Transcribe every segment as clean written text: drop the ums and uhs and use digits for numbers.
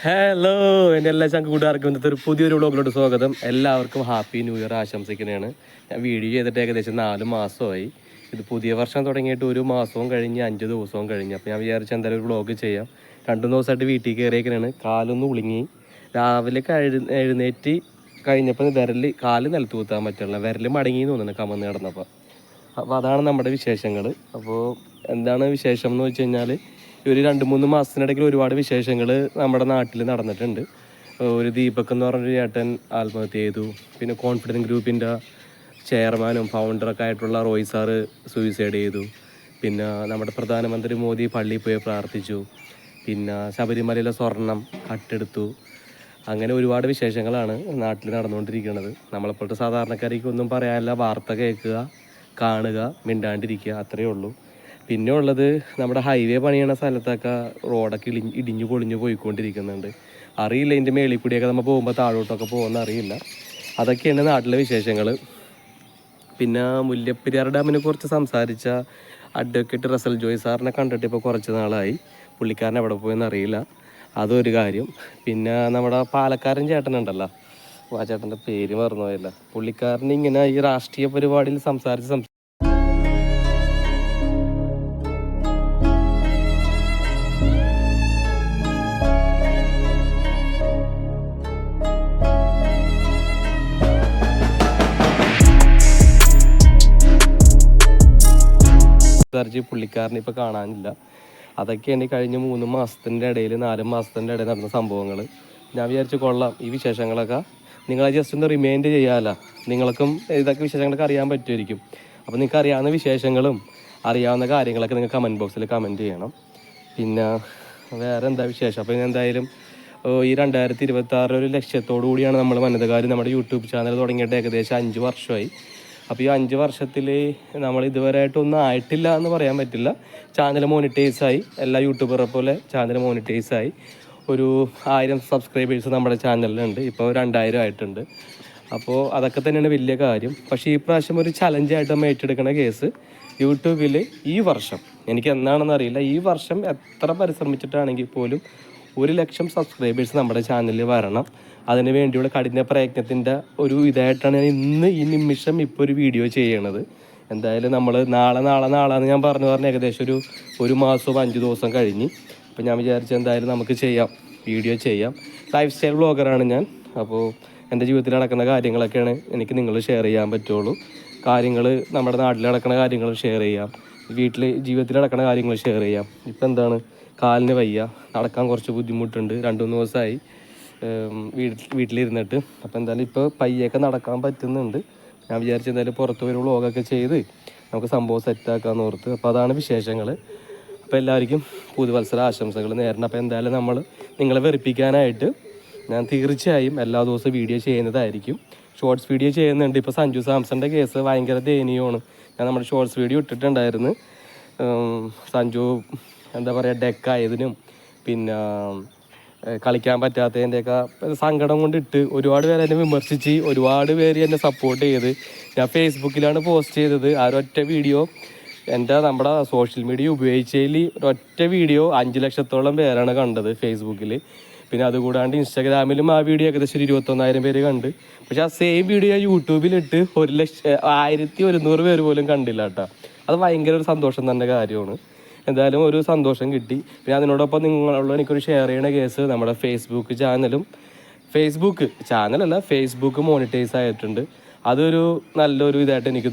Hello എൻ്റെ എല്ലാ കൂട്ടുകാർക്കും ഇന്നത്തെ ഒരു പുതിയൊരു വ്ളോഗിലോട്ട് സ്വാഗതം. എല്ലാവർക്കും ഹാപ്പി ന്യൂ ഇയർ ആശംസിക്കുന്നതാണ്. ഞാൻ വീഡിയോ ചെയ്തിട്ട് ഏകദേശം 4 മാസമായി. ഇത് പുതിയ വർഷം തുടങ്ങിയിട്ട് 1 മാസവും കഴിഞ്ഞ് 5 ദിവസവും കഴിഞ്ഞ്. അപ്പോൾ ഞാൻ വിചാരിച്ച എന്തായാലും ഒരു വ്ളോഗ് ചെയ്യാം. 2 ദിവസമായിട്ട് വീട്ടിൽ കയറിയേക്കാണ്. കാലൊന്ന് ഉളുങ്ങി. രാവിലെ എഴുന്നേറ്റ് കഴിഞ്ഞപ്പോൾ കാല് നിലത്ത് കുത്താൻ പറ്റില്ല. വിരൽ മടങ്ങി തോന്നുന്നു കമന്ന് കിടന്നപ്പോൾ. അപ്പോൾ അതാണ് നമ്മുടെ വിശേഷങ്ങൾ. അപ്പോൾ എന്താണ് വിശേഷം എന്ന് വെച്ച് കഴിഞ്ഞാൽ, ഒരു 2-3 മാസത്തിനിടയ്ക്ക് ഒരുപാട് വിശേഷങ്ങൾ നമ്മുടെ നാട്ടിൽ നടന്നിട്ടുണ്ട്. ഒരു ദീപക് എന്ന് പറഞ്ഞൊരു ചേട്ടൻ ആത്മഹത്യ ചെയ്തു. പിന്നെ കോൺഫിഡൻസ് ഗ്രൂപ്പിൻ്റെ ചെയർമാനും ഫൗണ്ടറൊക്കെ ആയിട്ടുള്ള റോയ് സാറ് സൂയിസൈഡ് ചെയ്തു. പിന്നെ നമ്മുടെ പ്രധാനമന്ത്രി മോദി പള്ളിയിൽ പോയി പ്രാർത്ഥിച്ചു. പിന്നെ ശബരിമലയിലെ സ്വർണം കട്ടെടുത്തു. അങ്ങനെ ഒരുപാട് വിശേഷങ്ങളാണ് നാട്ടിൽ നടന്നുകൊണ്ടിരിക്കുന്നത്. നമ്മളെപ്പോഴത്തെ സാധാരണക്കാർക്ക് ഒന്നും പറയാനില്ല. വാർത്ത കേൾക്കുക, കാണുക, മിണ്ടാണ്ടിരിക്കുക, അത്രയേ ഉള്ളൂ. പിന്നെ ഉള്ളത്, നമ്മുടെ ഹൈവേ പണിയണ സ്ഥലത്തൊക്കെ റോഡൊക്കെ ഇടിഞ്ഞു പൊളിഞ്ഞു പോയിക്കൊണ്ടിരിക്കുന്നുണ്ട്. അറിയില്ല ഇതിൻ്റെ മേളിൽ കൂടിയൊക്കെ നമ്മൾ പോകുമ്പോൾ താഴോട്ടൊക്കെ പോകുന്ന അറിയില്ല. അതൊക്കെയാണ് നാട്ടിലെ വിശേഷങ്ങൾ. പിന്നെ മുല്ലപ്പെരിയാർ ഡാമിനെ കുറിച്ച് സംസാരിച്ച അഡ്വക്കേറ്റ് റസൽ ജോയ് സാറിനെ കണ്ടിട്ട് ഇപ്പോൾ കുറച്ച് നാളായി. പുള്ളിക്കാരൻ എവിടെ പോയെന്ന് അറിയില്ല. അതൊരു കാര്യം. പിന്നെ നമ്മുടെ പാലക്കാരൻ ചേട്ടനുണ്ടല്ലോ, ആ ചേട്ടൻ്റെ പേര് മറന്നുപോയില്ല. പുള്ളിക്കാരൻ ഇങ്ങനെ ഈ രാഷ്ട്രീയ പരിപാടിയിൽ സംസാരിച്ച് പുള്ളിക്കാരനെ ഇപ്പോൾ കാണാനില്ല. അതൊക്കെയാണ് കഴിഞ്ഞ 3 മാസത്തിൻ്റെ ഇടയിൽ 4 മാസത്തിൻ്റെ ഇടയിൽ നടന്ന സംഭവങ്ങൾ. ഞാൻ വിചാരിച്ചു കൊള്ളാം, ഈ വിശേഷങ്ങളൊക്കെ നിങ്ങളെ ജസ്റ്റ് ഒന്ന് റിമൈൻഡ് ചെയ്യാമല്ലോ. നിങ്ങൾക്കും ഇതൊക്കെ വിശേഷങ്ങളൊക്കെ അറിയാൻ പറ്റുമായിരിക്കും. അപ്പോൾ നിങ്ങൾക്ക് അറിയാവുന്ന വിശേഷങ്ങളും അറിയാവുന്ന കാര്യങ്ങളൊക്കെ നിങ്ങൾ കമൻറ്റ് ബോക്സിൽ കമൻറ്റ് ചെയ്യണം. പിന്നെ വേറെ എന്താ വിശേഷം? അപ്പോൾ എന്തായാലും ഈ 2026 ഒരു ലക്ഷ്യത്തോടു കൂടിയാണ് നമ്മൾ വനിതകാർ നമ്മുടെ യൂട്യൂബ് ചാനൽ തുടങ്ങിയിട്ട് ഏകദേശം 5 വർഷമായി. അപ്പോൾ ഈ 5 വർഷത്തിൽ നമ്മൾ ഇതുവരെയായിട്ടൊന്നും ആയിട്ടില്ല എന്ന് പറയാൻ പറ്റില്ല. ചാനൽ മോണിറ്റൈസായി, എല്ലാ യൂട്യൂബറെ പോലെ ചാനൽ മോണിറ്റൈസായി. ഒരു 1000 സബ്സ്ക്രൈബേഴ്സ് നമ്മുടെ ചാനലിലുണ്ട്. ഇപ്പോൾ 2000 ആയിട്ടുണ്ട്. അപ്പോൾ അതൊക്കെ തന്നെയാണ് വലിയ കാര്യം. പക്ഷേ ഈ പ്രാവശ്യം ഒരു ചലഞ്ചായിട്ട് നമ്മൾ ഏറ്റെടുക്കുന്ന കേസ്, യൂട്യൂബിൽ ഈ വർഷം, എനിക്ക് എന്നാണെന്ന് അറിയില്ല, ഈ വർഷം എത്ര പരിശ്രമിച്ചിട്ടാണെങ്കിൽ പോലും 1,00,000 സബ്സ്ക്രൈബേഴ്സ് നമ്മുടെ ചാനലിൽ വരണം. അതിന് വേണ്ടിയുള്ള കഠിന പ്രയത്നത്തിൻ്റെ ഒരു ഇതായിട്ടാണ് ഞാൻ ഈ നിമിഷം ഇപ്പോൾ ഒരു വീഡിയോ ചെയ്യണത്. എന്തായാലും നമ്മൾ നാളെ എന്ന് ഞാൻ പറഞ്ഞ് ഏകദേശം ഒരു മാസവും 5 ദിവസം കഴിഞ്ഞ്. അപ്പോൾ ഞാൻ വിചാരിച്ചു എന്തായാലും നമുക്ക് വീഡിയോ ചെയ്യാം. ലൈഫ് സ്റ്റൈൽ വ്ളോഗറാണ് ഞാൻ. അപ്പോൾ എൻ്റെ ജീവിതത്തിൽ നടക്കുന്ന കാര്യങ്ങളൊക്കെയാണ് എനിക്ക് നിങ്ങൾ ഷെയർ ചെയ്യാൻ പറ്റുള്ളൂ. നമ്മുടെ നാട്ടിൽ നടക്കുന്ന കാര്യങ്ങൾ ഷെയർ ചെയ്യാം, ജീവിതത്തിൽ നടക്കുന്ന കാര്യങ്ങൾ ഷെയർ ചെയ്യാം. ഇപ്പം എന്താണ്, കാലിന് വയ്യ, നടക്കാൻ കുറച്ച് ബുദ്ധിമുട്ടുണ്ട്. 2-3 ദിവസമായി വീട്ടിലിരുന്നിട്ട്. അപ്പോൾ എന്തായാലും ഇപ്പോൾ പയ്യൊക്കെ നടക്കാൻ പറ്റുന്നുണ്ട്. ഞാൻ വിചാരിച്ചു എന്തായാലും പുറത്ത് ഒരു വ്ളോഗൊക്കെ ചെയ്ത് നമുക്ക് സംഭവം സെറ്റാക്കാമെന്ന് ഓർത്ത്. അപ്പോൾ അതാണ് വിശേഷങ്ങൾ. അപ്പോൾ എല്ലാവർക്കും പുതുവത്സര ആശംസകൾ നേരണം. അപ്പോൾ എന്തായാലും നിങ്ങളെ വെറുപ്പിക്കാനായിട്ട് ഞാൻ തീർച്ചയായും എല്ലാ ദിവസവും വീഡിയോ ചെയ്യുന്നതായിരിക്കും. ഷോർട്സ് വീഡിയോ ചെയ്യുന്നുണ്ട്. ഇപ്പോൾ സഞ്ജു സാംസൻ്റെ കേസ് ഭയങ്കര ദയനീയമാണ്. ഞാൻ നമ്മുടെ ഷോർട്സ് വീഡിയോ ഇട്ടിട്ടുണ്ടായിരുന്നു. സഞ്ജു എന്താ പറയുക, ഡെക്കായതിനും പിന്നെ കളിക്കാൻ പറ്റാത്തതിൻ്റെയൊക്കെ സങ്കടം കൊണ്ടിട്ട് ഒരുപാട് പേര് എന്നെ വിമർശിച്ച്, ഒരുപാട് പേര് എന്നെ സപ്പോർട്ട് ചെയ്ത്. ഞാൻ ഫേസ്ബുക്കിലാണ് പോസ്റ്റ് ചെയ്തത്. ആ ഒരൊറ്റ വീഡിയോ നമ്മുടെ സോഷ്യൽ മീഡിയ ഉപയോഗിച്ചതിൽ ഒരൊറ്റ വീഡിയോ 5 ലക്ഷത്തോളം പേരാണ് കണ്ടത് ഫേസ്ബുക്കിൽ. പിന്നെ അതുകൂടാണ്ട് ഇൻസ്റ്റാഗ്രാമിലും ആ വീഡിയോ ഏകദേശം 21,000 പേര് കണ്ട്. പക്ഷെ ആ സെയിം വീഡിയോ യൂട്യൂബിലിട്ട് 1,100 പേര് പോലും കണ്ടില്ല കേട്ടോ. അത് ഭയങ്കര ഒരു സന്തോഷം തന്നെ കാര്യമാണ്. എന്തായാലും ഒരു സന്തോഷം കിട്ടി. പിന്നെ അതിനോടൊപ്പം നിങ്ങളോട് എനിക്കൊരു ഷെയർ ചെയ്യണ കേസ്, നമ്മുടെ ഫേസ്ബുക്ക് ചാനലല്ല, ഫേസ്ബുക്ക് മോണിറ്റൈസ് ആയിട്ടുണ്ട്. അതൊരു നല്ലൊരു ഇതായിട്ട് എനിക്ക്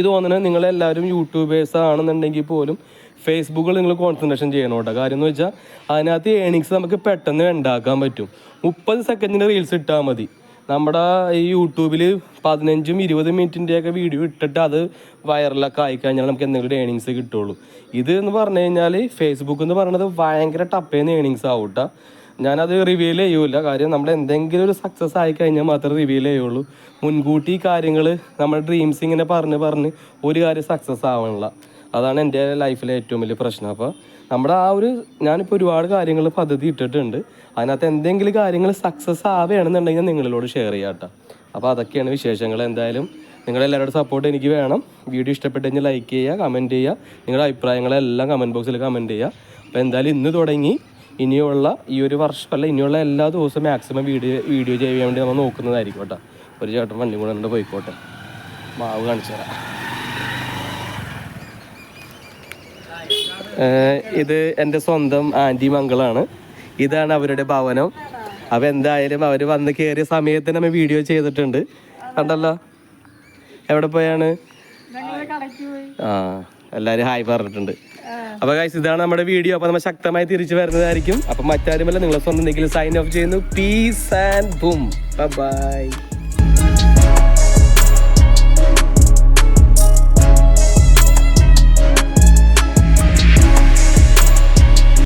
തോന്നുന്നത് നിങ്ങളെല്ലാവരും യൂട്യൂബേഴ്സ് ആണെന്നുണ്ടെങ്കിൽ പോലും ഫേസ്ബുക്കിൽ നിങ്ങൾ കോൺസെൻട്രേഷൻ ചെയ്യണം കേട്ടോ. കാര്യം എന്ന് വെച്ചാൽ അതിനകത്ത് ഏണിങ്സ് നമുക്ക് പെട്ടെന്ന് ഉണ്ടാക്കാൻ പറ്റും. 30 സെക്കൻഡിന് റീൽസ് ഇട്ടാൽ മതി. നമ്മുടെ ഈ യൂട്യൂബിൽ 15-20 മിനിറ്റിൻ്റെയൊക്കെ വീഡിയോ ഇട്ടിട്ട് അത് വൈറലൊക്കെ ആയിക്കഴിഞ്ഞാൽ നമുക്ക് എന്തെങ്കിലും ഏണിങ്സ് കിട്ടുള്ളൂ. ഇത് എന്ന് പറഞ്ഞു കഴിഞ്ഞാൽ ഫേസ്ബുക്ക് എന്ന് പറയുന്നത് ഭയങ്കര ടപ്പേന്ന് ഏണിങ്സ് ആവും കേട്ടോ. ഞാനത് റിവീൽ ചെയ്യൂല. കാര്യം നമ്മൾ എന്തെങ്കിലും ഒരു സക്സസ് ആയിക്കഴിഞ്ഞാൽ മാത്രമേ റിവീൽ ചെയ്യുള്ളൂ. മുൻകൂട്ടി കാര്യങ്ങൾ നമ്മുടെ ഡ്രീംസ് ഇങ്ങനെ പറഞ്ഞ് ഒരു കാര്യം സക്സസ് ആവണില്ല. അതാണ് എൻ്റെ ലൈഫിലെ ഏറ്റവും വലിയ പ്രശ്നം. അപ്പോൾ ഞാനിപ്പോൾ ഒരുപാട് കാര്യങ്ങൾ പദ്ധതി ഇട്ടിട്ടുണ്ട്. അതിനകത്ത് എന്തെങ്കിലും കാര്യങ്ങൾ സക്സസ് ആവുകയാണെന്നുണ്ടെങ്കിൽ നിങ്ങളോട് ഷെയർ ചെയ്യാം കേട്ടോ. അപ്പോൾ അതൊക്കെയാണ് വിശേഷങ്ങൾ. എന്തായാലും നിങ്ങളെല്ലാവരുടെ സപ്പോർട്ട് എനിക്ക് വേണം. വീഡിയോ ഇഷ്ടപ്പെട്ടെങ്കിൽ ലൈക്ക് ചെയ്യുക, കമൻറ്റ് ചെയ്യുക, നിങ്ങളുടെ അഭിപ്രായങ്ങളെല്ലാം കമൻറ്റ് ബോക്സിൽ കമൻറ്റ് ചെയ്യുക. അപ്പോൾ എന്തായാലും ഇന്ന് തുടങ്ങി ഇനിയുള്ള ഈ ഒരു വർഷമല്ല, ഇനിയുള്ള എല്ലാ ദിവസവും മാക്സിമം വീഡിയോ ചെയ്യാൻ വേണ്ടി നമ്മൾ നോക്കുന്നതായിരിക്കും കേട്ടോ. ഒരു ചേട്ടൻ വണ്ടി കൂടെ ഉണ്ട്, പോയിക്കോട്ടെ. മാവ് കാണിച്ചു തരാം. ഇത് എൻ്റെ സ്വന്തം ആൻറ്റി മംഗളാണ്. ഇതാണ് അവരുടെ ഭവനം. അപ്പോൾ എന്തായാലും അവർ വന്ന് കയറിയ സമയത്ത് നമ്മൾ വീഡിയോ ചെയ്തിട്ടുണ്ട്. കണ്ടല്ലോ എവിടെ പോയാണ്? ആ, എല്ലാവരും ഹായ് പറഞ്ഞിട്ടുണ്ട്. അപ്പോൾ ഗൈസ്, ഇതാണ് നമ്മുടെ വീഡിയോ. അപ്പോൾ നമ്മൾ ശക്തമായി തിരിച്ചു വരുന്നതായിരിക്കും. അപ്പം മറ്റാരുമല്ല, നിങ്ങളെ സ്വന്തം എന്തെങ്കിലും സൈൻ ഓഫ് ചെയ്യുന്നു. Peace and boom, by.